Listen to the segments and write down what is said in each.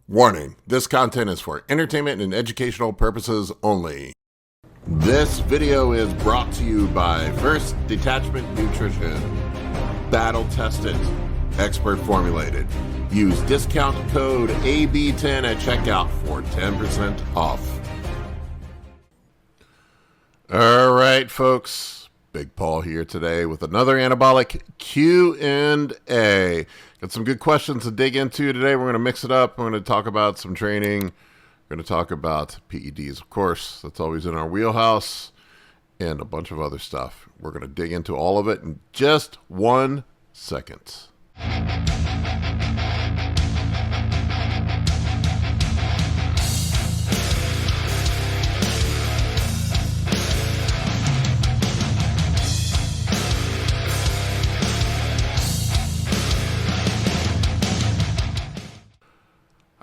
Warning, this content is for entertainment and educational purposes only. This video is brought to you by First Detachment Nutrition. Battle tested, expert formulated. Use discount code AB10 at checkout for 10% off. All right, folks. Big Paul here today with another Anabolic Q&A. Got some good questions to dig into today. We're going to mix it up. We're going to talk about some training. We're going to talk about PEDs, of course. That's always in our wheelhouse, and a bunch of other stuff. We're going to dig into all of it in just 1 second.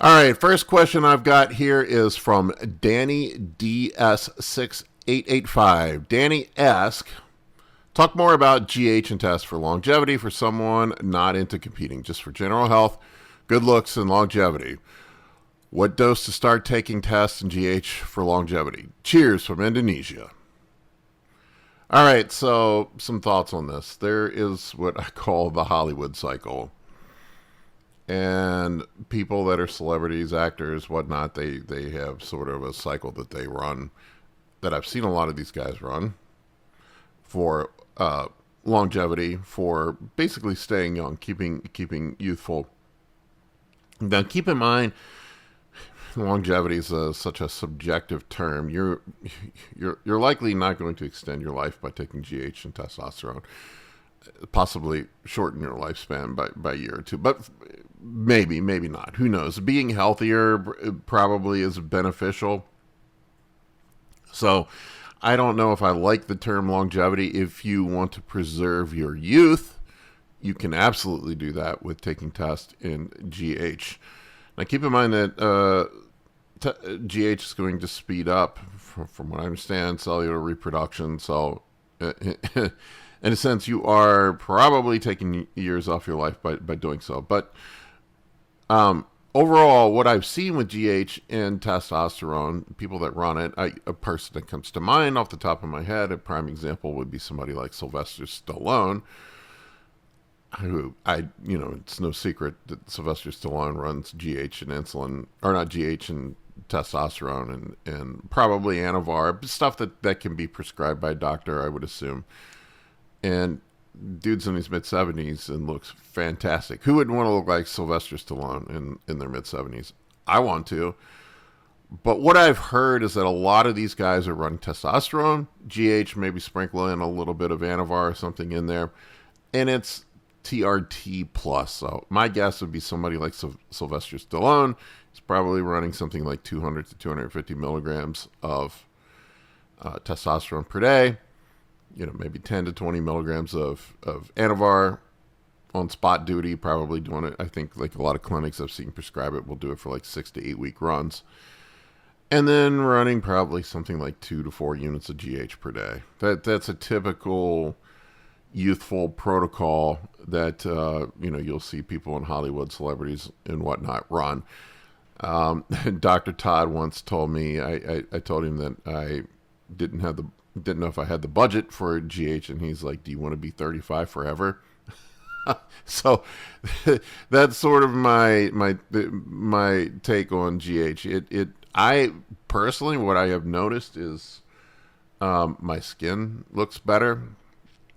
All right, first question I've got here is from Danny DS6885. Danny asks, talk more about GH and tests for longevity for someone not into competing, just for general health, good looks, and longevity. What dose to start taking tests and GH for longevity? Cheers from Indonesia. All right, so some thoughts on this. There is what I call the Hollywood cycle. And people that are celebrities, actors, whatnot, they have sort of a cycle that they run, that I've seen a lot of these guys run for longevity, for basically staying young, keeping youthful. Now, keep in mind, longevity is such a subjective term. You're likely not going to extend your life by taking GH and testosterone. Possibly shorten your lifespan by a year or two, but maybe not. Who knows? Being healthier probably is beneficial. So I don't know if I like the term longevity. If you want to preserve your youth, you can absolutely do that with taking test in GH. Now keep in mind that GH is going to speed up, from what I understand, cellular reproduction. So in a sense, you are probably taking years off your life by doing so. But overall, what I've seen with GH and testosterone, people that run it, a person that comes to mind off the top of my head, a prime example would be somebody like Sylvester Stallone, who it's no secret that Sylvester Stallone runs GH and insulin, or not GH and testosterone and probably Anavar, stuff that can be prescribed by a doctor, I would assume. And dude's in his mid-70s and looks fantastic. Who wouldn't want to look like Sylvester Stallone in their mid-70s? I want to. But what I've heard is that a lot of these guys are running testosterone, GH, maybe sprinkle in a little bit of Anavar or something in there, and it's TRT plus. So my guess would be somebody like Sylvester Stallone. He's probably running something like 200 to 250 milligrams of testosterone per day. Maybe 10 to 20 milligrams of Anavar on spot duty, probably doing it. I think like a lot of clinics I've seen prescribe it will do it for like 6 to 8 week runs. And then running probably something like 2 to 4 units of GH per day. That's a typical youthful protocol that, you'll see people in Hollywood, celebrities and whatnot run. Dr. Todd once told me, I told him that I didn't know if I had the budget for GH, and he's like, do you want to be 35 forever? So that's sort of my take on GH. I personally, what I have noticed is my skin looks better.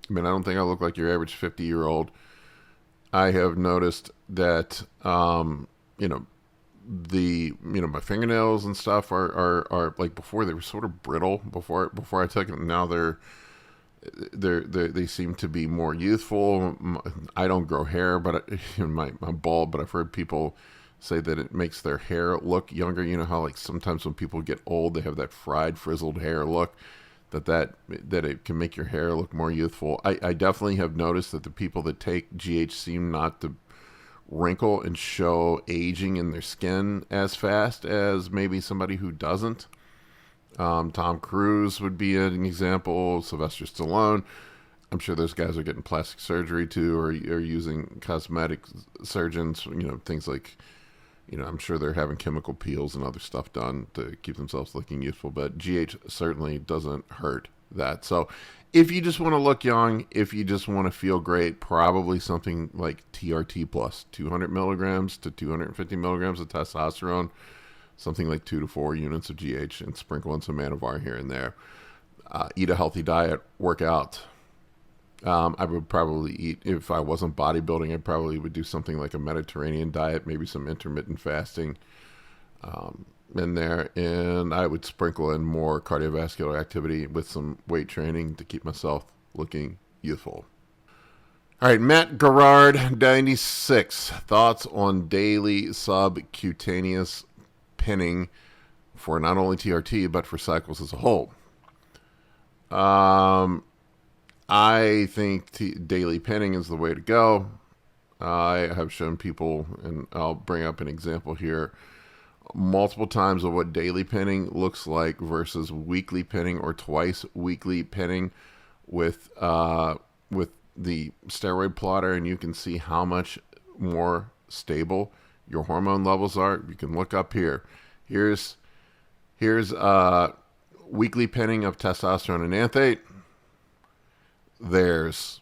I mean, I don't think I look like your average 50-year-old. I have noticed that my fingernails and stuff are like, before they were sort of brittle before I took it. Now they seem to be more youthful. I don't grow hair, but I'm bald, but I've heard people say that it makes their hair look younger. You know how like sometimes when people get old, they have that fried, frizzled hair look, that it can make your hair look more youthful. I definitely have noticed that the people that take GH seem not to wrinkle and show aging in their skin as fast as maybe somebody who doesn't. Tom Cruise would be an example. Sylvester Stallone. I'm sure those guys are getting plastic surgery too, or using cosmetic surgeons. Things like I'm sure they're having chemical peels and other stuff done to keep themselves looking youthful, but GH certainly doesn't hurt that. So if you just want to look young, if you just want to feel great, probably something like TRT plus 200 milligrams to 250 milligrams of testosterone, something like 2 to 4 units of GH, and sprinkle in some Anavar here and there. Eat a healthy diet, work out. I would probably eat, if I wasn't bodybuilding, I probably would do something like a Mediterranean diet, maybe some intermittent fasting in there. And I would sprinkle in more cardiovascular activity with some weight training to keep myself looking youthful. All right, Matt Gerard, 96. Thoughts on daily subcutaneous pinning for not only TRT, but for cycles as a whole. I think daily pinning is the way to go. I have shown people, and I'll bring up an example here, multiple times of what daily pinning looks like versus weekly pinning or twice weekly pinning with the steroid plotter, and you can see how much more stable your hormone levels are. You can look up here. Here's weekly pinning of testosterone and anthate. There's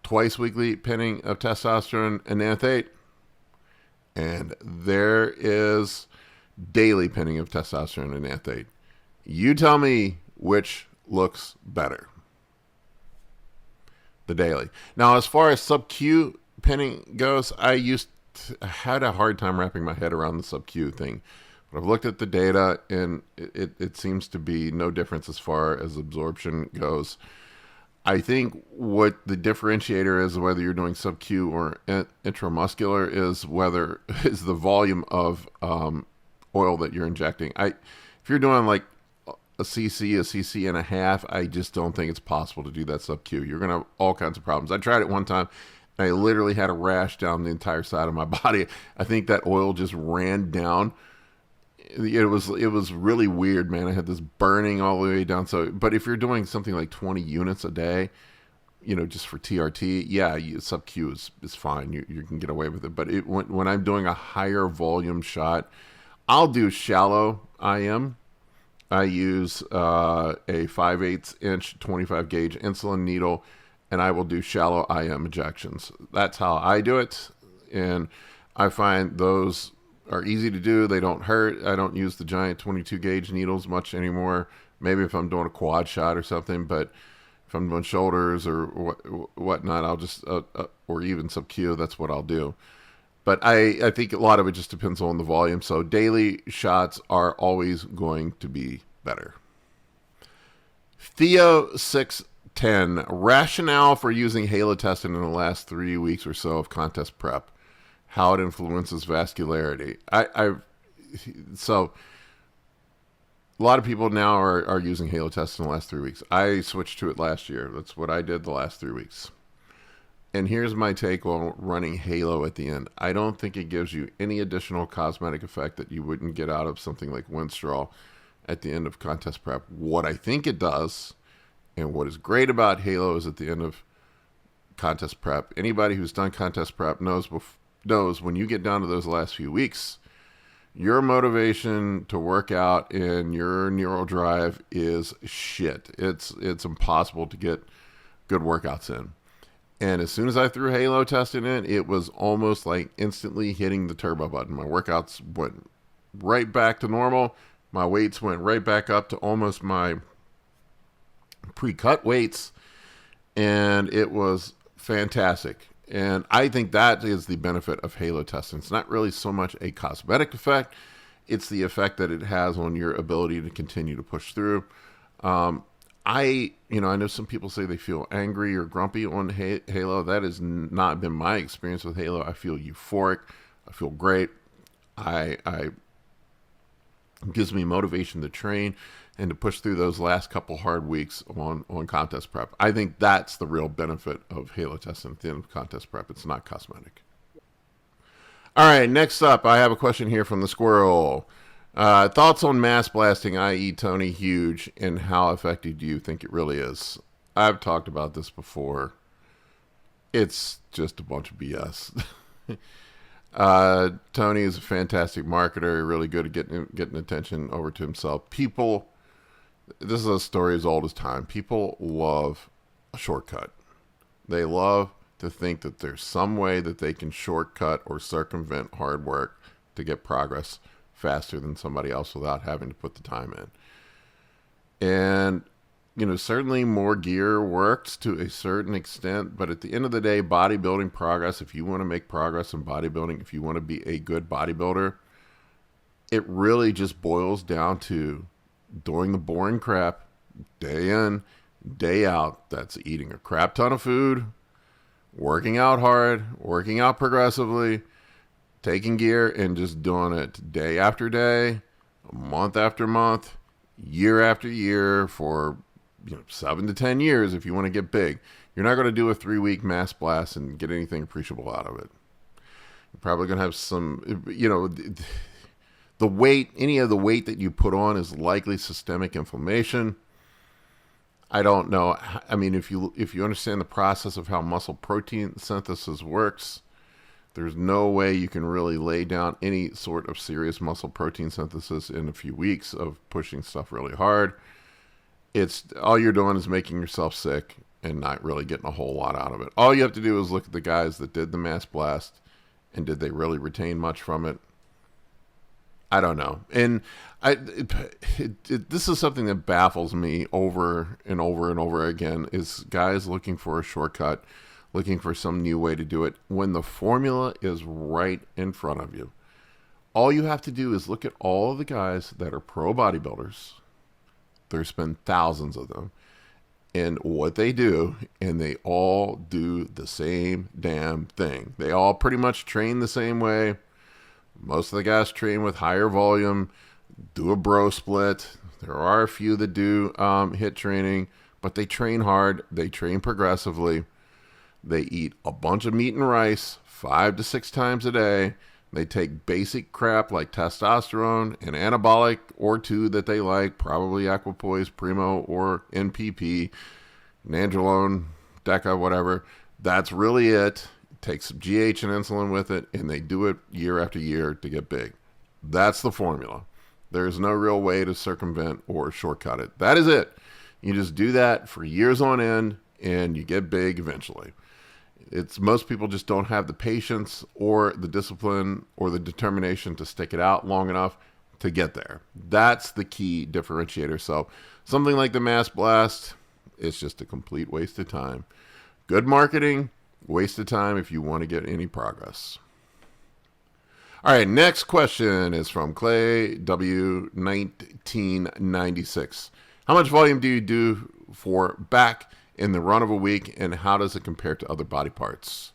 twice weekly pinning of testosterone and anthate. And there is daily pinning of testosterone and anthate. You tell me which looks better. The daily. Now, as far as sub-Q pinning goes, I had a hard time wrapping my head around the sub-Q thing. But I've looked at the data, and it seems to be no difference as far as absorption goes. I think what the differentiator is, whether you're doing sub-Q or intramuscular, is the volume of oil that you're injecting. If you're doing like a cc and a half, I just don't think it's possible to do that sub-Q. You're going to have all kinds of problems. I tried it one time, and I literally had a rash down the entire side of my body. I think that oil just ran down. It was really weird, man. I had this burning all the way down. But if you're doing something like 20 units a day, just for TRT, yeah, sub-Q is fine. You can get away with it. But when I'm doing a higher volume shot, I'll do shallow IM. I use a 5/8 inch 25 gauge insulin needle, and I will do shallow IM injections. That's how I do it, and I find those are easy to do. They don't hurt. I don't use the giant 22 gauge needles much anymore. Maybe if I'm doing a quad shot or something, but if I'm doing shoulders or whatnot, I'll just or even sub-Q, that's what I'll do. But I think a lot of it just depends on the volume. So daily shots are always going to be better. Theo610, rationale for using halotestin in the last 3 weeks or so of contest prep, how it influences vascularity. So a lot of people now are using halotestin in the last 3 weeks. I switched to it last year. That's what I did the last 3 weeks. And here's my take on running Halo at the end. I don't think it gives you any additional cosmetic effect that you wouldn't get out of something like Winstrol at the end of contest prep. What I think it does, and what is great about Halo, is at the end of contest prep, anybody who's done contest prep knows when you get down to those last few weeks, your motivation to work out and your neural drive is shit. It's impossible to get good workouts in. And as soon as I threw Halo testing in, it was almost like instantly hitting the turbo button. My workouts went right back to normal. My weights went right back up to almost my pre-cut weights. And it was fantastic. And I think that is the benefit of Halo testing. It's not really so much a cosmetic effect. It's the effect that it has on your ability to continue to push through. I know some people say they feel angry or grumpy on Halo. That has not been my experience with Halo. I feel euphoric. I feel great. It gives me motivation to train and to push through those last couple hard weeks on contest prep. I think that's the real benefit of Halo testing at the end of contest prep. It's not cosmetic. All right, next up, I have a question here from the squirrel. Thoughts on mass blasting, i.e. Tony Huge, and how effective do you think it really is? I've talked about this before. It's just a bunch of BS. Tony is a fantastic marketer, really good at getting attention over to himself. People, this is a story as old as time. People love a shortcut. They love to think that there's some way that they can shortcut or circumvent hard work to get progress faster than somebody else without having to put the time in. And certainly more gear works to a certain extent, but at the end of the day, bodybuilding progress, if you want to make progress in bodybuilding, if you want to be a good bodybuilder, it really just boils down to doing the boring crap day in, day out. That's eating a crap ton of food, working out hard, working out progressively, taking gear and just doing it day after day, month after month, year after year for 7 to 10 years if you want to get big. You're not going to do a 3-week mass blast and get anything appreciable out of it. You're probably going to have some, the weight, any of the weight that you put on is likely systemic inflammation. I don't know. I mean, if you understand the process of how muscle protein synthesis works, there's no way you can really lay down any sort of serious muscle protein synthesis in a few weeks of pushing stuff really hard. It's all you're doing is making yourself sick and not really getting a whole lot out of it. All you have to do is look at the guys that did the mass blast, and did they really retain much from it? I don't know. And this is something that baffles me over and over and over again, is guys looking for a shortcut, looking for some new way to do it, when the formula is right in front of you. All you have to do is look at all of the guys that are pro bodybuilders. There's been thousands of them, and what they do, and they all do the same damn thing. They all pretty much train the same way. Most of the guys train with higher volume, do a bro split. There are a few that do HIIT training, but they train hard. They train progressively. They eat a bunch of meat and rice 5 to 6 times a day. They take basic crap like testosterone, and anabolic or 2 that they like, probably Aquapoise, Primo, or NPP, Nandrolone, Deca, whatever. That's really it. Take some GH and insulin with it, and they do it year after year to get big. That's the formula. There's no real way to circumvent or shortcut it. That is it. You just do that for years on end, and you get big eventually. Most people just don't have the patience or the discipline or the determination to stick it out long enough to get there. That's the key differentiator. So something like the mass blast, it's just a complete waste of time. Good marketing, waste of time if you want to get any progress. All right, next question is from Clay W 1996. How much volume do you do for back in the run of a week, and how does it compare to other body parts?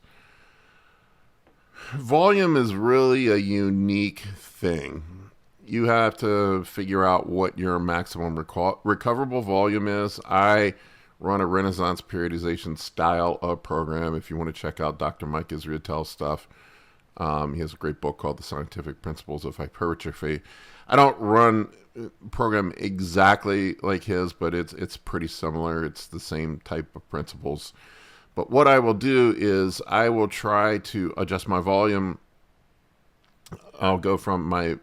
Volume is really a unique thing. You have to figure out what your maximum recoverable volume is. I run a Renaissance periodization style of program. If you want to check out Dr. Mike Israetel's stuff, he has a great book called The Scientific Principles of Hypertrophy. I don't run program exactly like his, but it's pretty similar. It's the same type of principles. But what I will do is I will try to adjust my volume. I'll go from my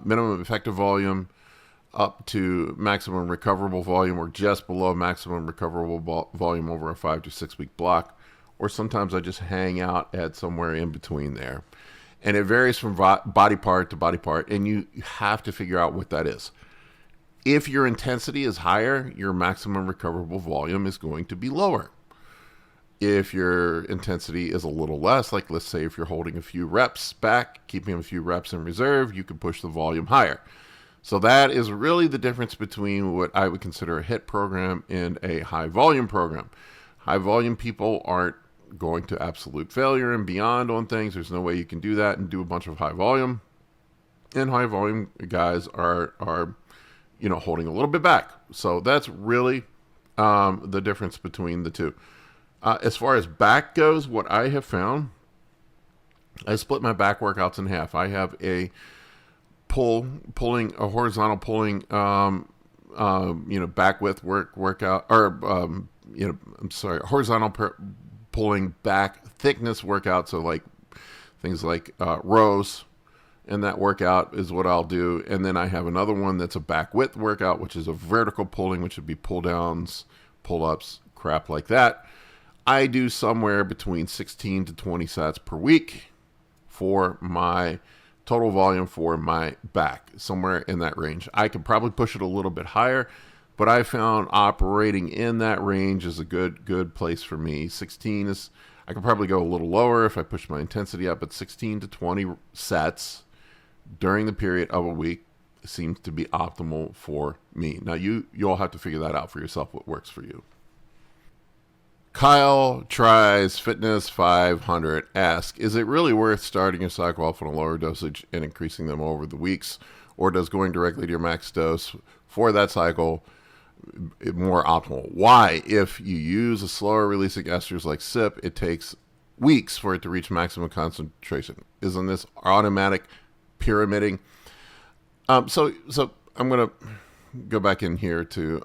minimum effective volume up to maximum recoverable volume, or just below maximum recoverable volume over a 5 to 6 week block. Or sometimes I just hang out at somewhere in between there. And it varies from body part to body part, and you have to figure out what that is. If your intensity is higher, your maximum recoverable volume is going to be lower. If your intensity is a little less, like let's say if you're holding a few reps back, keeping a few reps in reserve, you can push the volume higher. So that is really the difference between what I would consider a HIIT program and a high volume program. High volume people aren't going to absolute failure and beyond on things. There's no way you can do that and do a bunch of high volume. And high volume guys are holding a little bit back. So that's really the difference between the two. As far as back goes, what I have found, I split my back workouts in half. I have a horizontal pulling, back width workout, or horizontal pulling back thickness workout. So like things like rows. And that workout is what I'll do. And then I have another one that's a back width workout, which is a vertical pulling, which would be pull downs, pull ups, crap like that. I do somewhere between 16 to 20 sets per week for my total volume for my back, somewhere in that range. I could probably push it a little bit higher, but I found operating in that range is a good place for me. 16 is, I could probably go a little lower if I push my intensity up, but 16 to 20 sets during the period of a week seems to be optimal for me. Now you all have to figure that out for yourself, what works for you. Kyle tries Fitness 500 asks, is it really worth starting your cycle off on a lower dosage and increasing them over the weeks, or does going directly to your max dose for that cycle more optimal? Why? If you use a slower releasing esters like SIP, it takes weeks for it to reach maximum concentration. Isn't this automatic pyramiding? So I'm going to go back in here to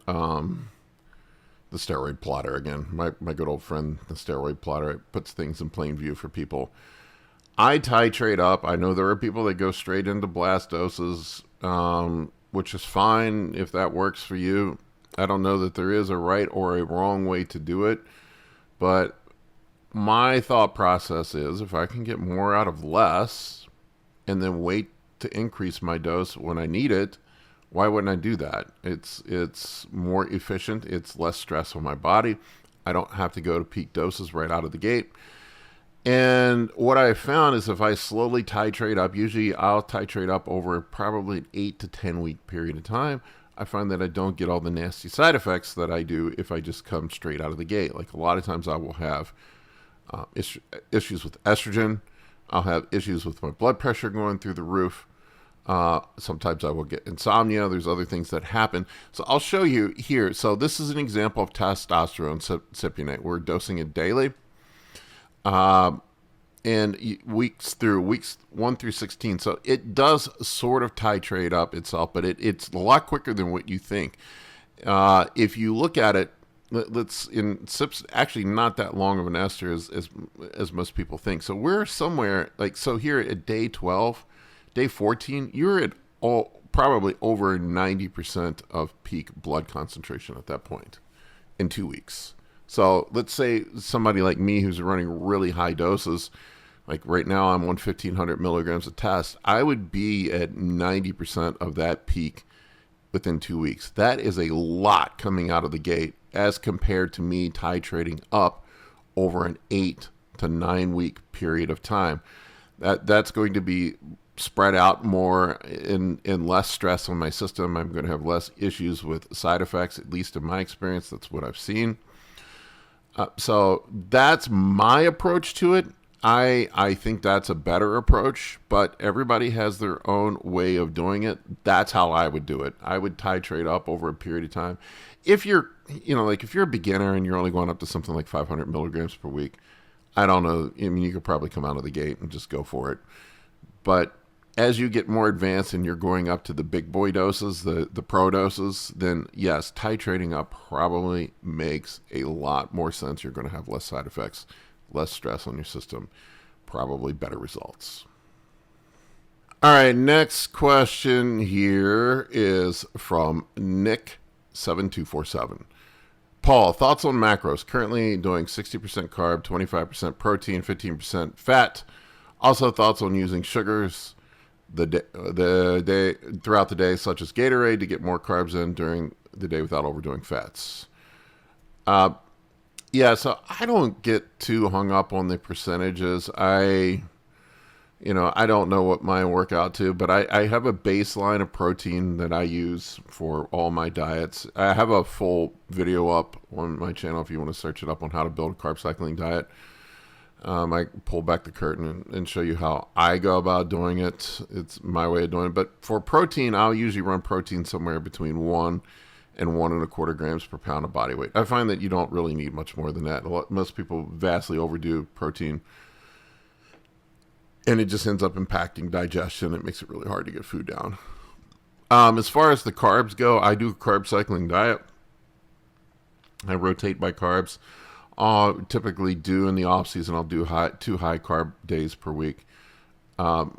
the steroid plotter again. My good old friend, the steroid plotter, it puts things in plain view for people. I titrate up. I know there are people that go straight into blast doses, which is fine if that works for you. I don't know that there is a right or a wrong way to do it, but my thought process is if I can get more out of less and then wait to increase my dose when I need it, why wouldn't I do that? It's more efficient. It's less stress on my body. I don't have to go to peak doses right out of the gate. And what I found is if I slowly titrate up, usually I'll titrate up over probably an 8 to 10 week period of time. I find that I don't get all the nasty side effects that I do if I just come straight out of the gate. Like a lot of times I will have issues with estrogen. I'll have issues with my blood pressure going through the roof. Sometimes I will get insomnia. There's other things that happen. So I'll show you here. So this is an example of testosterone cypionate. We're dosing it daily. And weeks 1 through 16. So it does sort of titrate up itself, but it's a lot quicker than what you think. If you look at it, SIP's actually not that long of an ester as most people think. So we're somewhere so here at day 12, day 14, you're at probably over 90% of peak blood concentration at that point in 2 weeks. So let's say somebody like me who's running really high doses, like right now I'm on 1,500 milligrams of test, I would be at 90% of that peak within 2 weeks. That is a lot coming out of the gate as compared to me titrating up over an 8 to 9 week period of time. That's going to be spread out more in less stress on my system. I'm going to have less issues with side effects, at least in my experience. That's what I've seen. So that's my approach to it. I think that's a better approach, but everybody has their own way of doing it. That's how I would do it. I would titrate up over a period of time. If you're, if you're a beginner and you're only going up to something like 500 milligrams per week, I don't know. I mean, you could probably come out of the gate and just go for it. But as you get more advanced and you're going up to the big boy doses, the pro doses, then yes, titrating up probably makes a lot more sense. You're going to have less side effects, less stress on your system, probably better results. All right, next question here is from Nick7247. Paul, thoughts on macros? Currently doing 60% carb, 25% protein, 15% fat. Also thoughts on using sugars the day throughout the day, such as Gatorade, to get more carbs in during the day without overdoing fats. Yeah, so I don't get too hung up on the percentages. I don't know what mine work out to, but I have a baseline of protein that I use for all my diets. I have a full video up on my channel if you want to search it up on how to build a carb cycling diet. I pull back the curtain and show you how I go about doing it. It's my way of doing it. But for protein, I'll usually run protein somewhere between 1 and 1.25 grams per pound of body weight. I find that you don't really need much more than that. Most people vastly overdo protein, and it just ends up impacting digestion. It makes it really hard to get food down. As far as the carbs go, I do a carb cycling diet. I rotate my carbs. Typically do in the off season, I'll do 2 high carb days per week.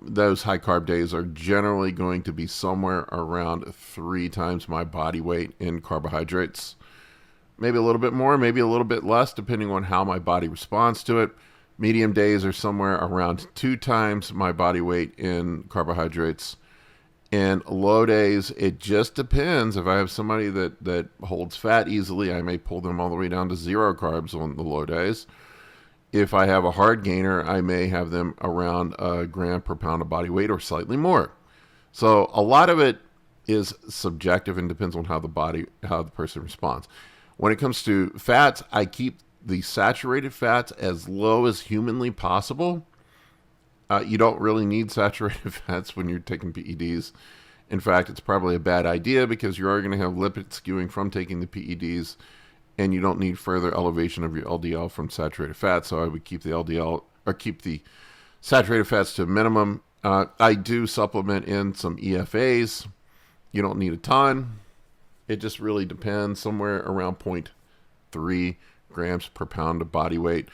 Those high carb days are generally going to be somewhere around 3 times my body weight in carbohydrates. Maybe a little bit more, maybe a little bit less, depending on how my body responds to it. Medium days are somewhere around 2 times my body weight in carbohydrates. And low days, it just depends. If I have somebody that holds fat easily, I may pull them all the way down to 0 carbs on the low days. If I have a hard gainer, I may have them around a gram per pound of body weight or slightly more. So a lot of it is subjective and depends on how the person responds. When it comes to fats, I keep the saturated fats as low as humanly possible. You don't really need saturated fats when you're taking PEDs. In fact, it's probably a bad idea because you're already going to have lipid skewing from taking the PEDs, and you don't need further elevation of your LDL from saturated fats. So I would keep the LDL or keep the saturated fats to a minimum. I do supplement in some EFAs. You don't need a ton. It just really depends. Somewhere around 0.3 grams per pound of body weight,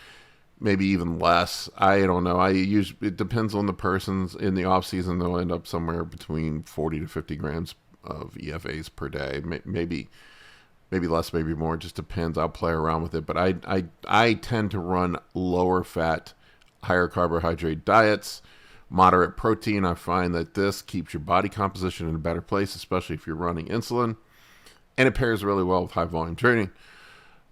maybe even less. I don't know. It depends on the person's. In the off season, they'll end up somewhere between 40 to 50 grams of EFAs per day. Maybe less, maybe more. It just depends. I'll play around with it. But I tend to run lower fat, higher carbohydrate diets, moderate protein. I find that this keeps your body composition in a better place, especially if you're running insulin. And it pairs really well with high volume training,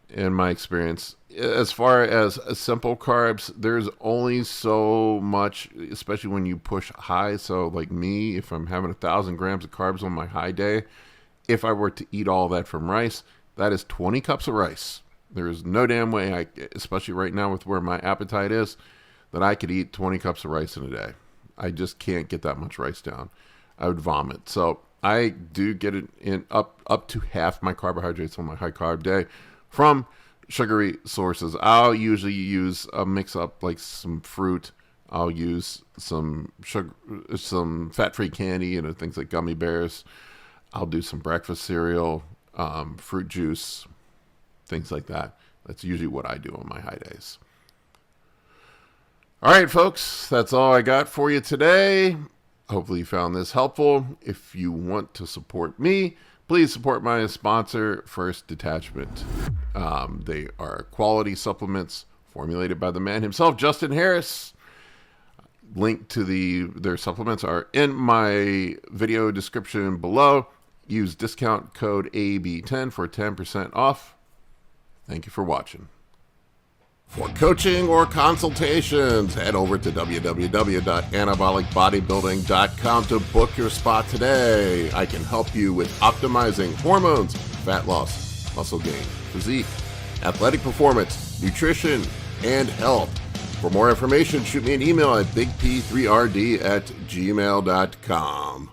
in my experience. As far as simple carbs, there's only so much, especially when you push high. So like me, if I'm having 1,000 grams of carbs on my high day, if I were to eat all that from rice, that is 20 cups of rice. There is no damn way, especially right now with where my appetite is, that I could eat 20 cups of rice in a day. I just can't get that much rice down. I would vomit. So I do get it in up to half my carbohydrates on my high carb day from sugary sources. I'll usually use a mix up like some fruit. I'll use some sugar, some fat-free candy, and things like gummy bears. I'll do some breakfast cereal, fruit juice, things like that. That's usually what I do on my high days. All right, folks, that's all I got for you today. Hopefully you found this helpful. If you want to support me, please support my sponsor, First Detachment. They are quality supplements formulated by the man himself, Justin Harris. Link to their supplements are in my video description below. Use discount code AB10 for 10% off. Thank you for watching. For coaching or consultations, head over to www.anabolicbodybuilding.com to book your spot today. I can help you with optimizing hormones, fat loss, muscle gain, physique, athletic performance, nutrition, and health. For more information, shoot me an email at bigp3rd@gmail.com.